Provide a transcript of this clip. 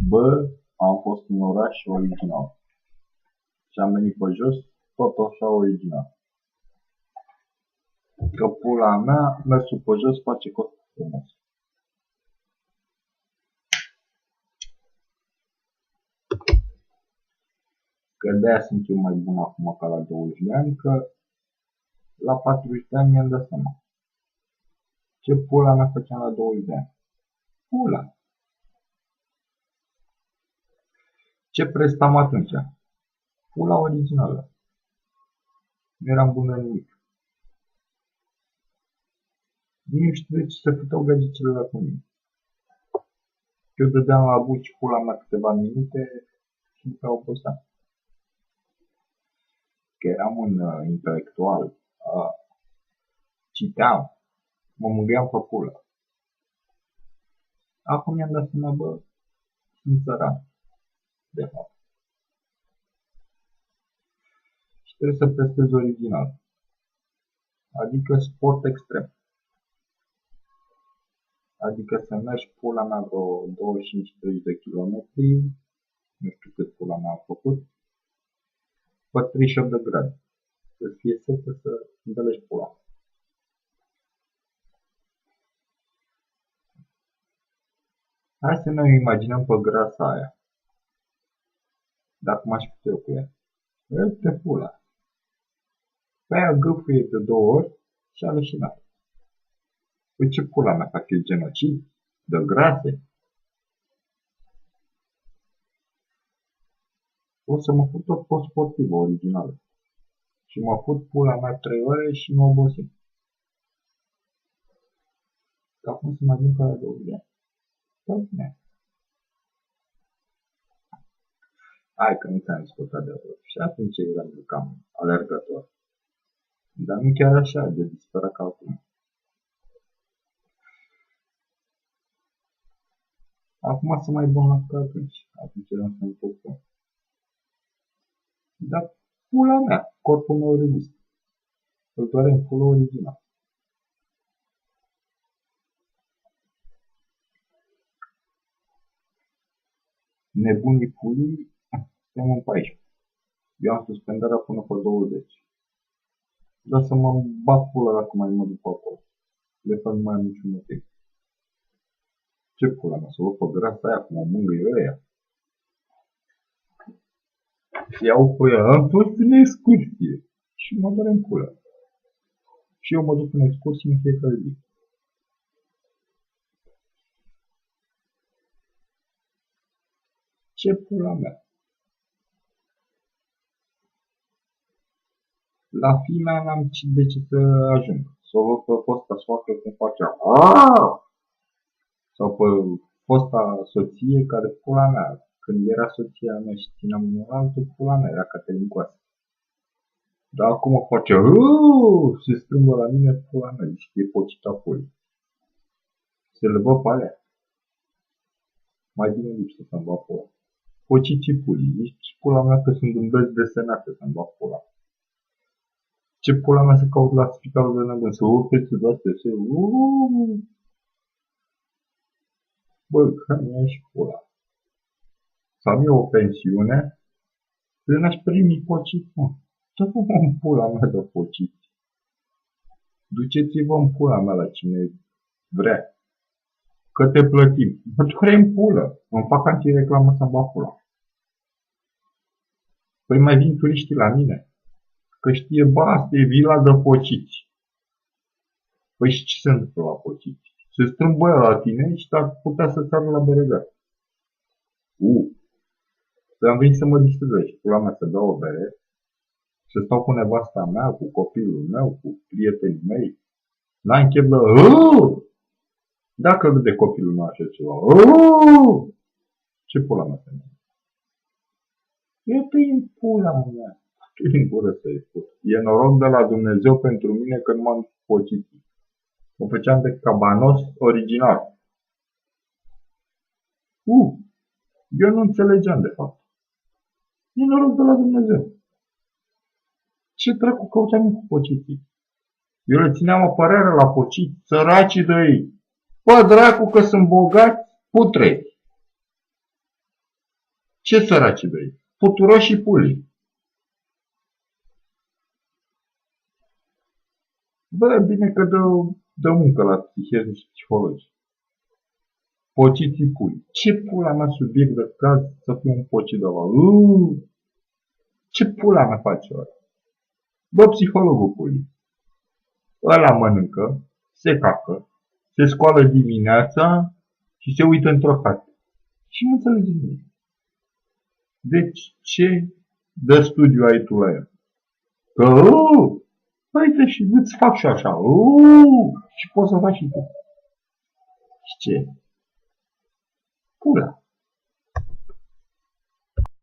Bă, am fost în oraș original. Și am venit pe jos, tot așa original. Că pula mea, mersul pe jos face corpul frumos. Că de-aia sunt eu mai bun acum ca la 20 de ani, că la 40 de ani mi-am dat seama. Ce pula mea făceam la 20 de ani? Pula. Ce prestam atunci? Pula originală. Nu eram bun la nimic. Nu știu de ce se puteau gagicele la cu mine. Eu dădeam la buci pula mea câteva minute și după oboseam. Că eram un intelectual. Citeam. Mă mângâiam pe pulă. Acum mi-am dat seama, bă, sunt țăran. De fapt. Și trebuie să prestez original. Adică sport extrem. Adică să mergi pula mea vreo 25-30 de kilometri, nu știu cât pula mea a făcut, pe 38 de grade. Să fie setă să îndelești pula. Hai să ne imaginăm pe grasa aia. Dacă m-aș putea eu cu ea. Este pula. Pe aia gâfâie de 2 ori și a leșinat. Păi ce pula mea fac eu genocid? De grase? O să mă fut tot pe sportivă originală. Și mă fut pula mea 3 ore și mă obosim. Că acum să mă ajung ca la 2 de ani. Tot bine. Hai că nu ți-am discutat de tot. Și atunci eram cam alergător. Dar nu chiar așa de disperat ca acum. Acum sunt mai bun la ca atunci. Atunci eram să-mi tot bun. Dar pula mea, corpul meu rezist. Îl doare în pula original. Nebunii pulii, suntem în 14. Eu am suspendarea până pe 20. Dar să mă bag pula dacă mai mă duc pe acolo. De fapt nu mai am niciun motiv. Ce pula mea, să văd pe grasa aia cum o mângâie ăia. Și iau pe ea, am fost în excursie. Și mă doare în pula. Și eu mă duc în excursie în fiecare zi. Ce pula mea? La fina n-am de ce să ajung. Să o văd pe fosta soacră cum facea. Sau pe fosta soție care pula mea. Când era soția mea și țineam unul altul, pula mea era Catelincoasă. Dar acum o face, se strâmbă la mine pula mea, zice că e pocita pulii. Se le bă pe alea. Mai bine lipsă să-mi bag pula. Pociții pulii, zici pula mea că sunt un băț desenate să-mi bag pula. Ce pula mea să caut la spitalul de nebun, să urcă de astea, să bă, că mi-e și pula. Să am eu o pensiune, să n-aș primi pocit, mă. Ce făcut în pula mea de pocit? Duceți-vă în pula mea la cine vrea. Că te plătim. Mă doare în pulă. Îmi fac antireclamă să-mi bag pula. Păi mai vin turiștii la mine. Că știe, bă, asta e vila de pociți. Păi și ce se întâmplă la pociți? Se strâng băia la tine și ar putea să sară la beregar. Să am venit să mă distrez și pula mea să beau o bere, să stau cu nevasta mea, cu copilul meu, cu prietenii mei. N-am chef de dacă râde copilul meu așa ceva. Ce pula mea se întâmplă? Eu te-i în pula mea. Tu-i în gură să-i spun. E noroc de la Dumnezeu pentru mine că nu m-am pocit. Mă făceam de cabanos original. Eu nu înțelegeam de fapt. E noroc de la Dumnezeu. Ce dracu căutam cu pociții? Eu le țineam o părere la pociți, săracii de ei. Bă, dracu că sunt bogați, putreți. Ce săraci de ei? Puturoși puli. Bă, bine că dă muncă la psihiatri și psihologi. Pociții puli. Ce pula mea subiect de caz să fiu un pocit de ăla? Ce pula mea face ăla? Bă, psihologul puli. Ăla mănâncă, se cacă, se scoală dimineața și se uită într-o carte. Și nu înțelege nimic. Deci, ce dă studiu ai tu la el? Că, uite și îți fac și așa, și poți să faci și tu. Și ce? Pula.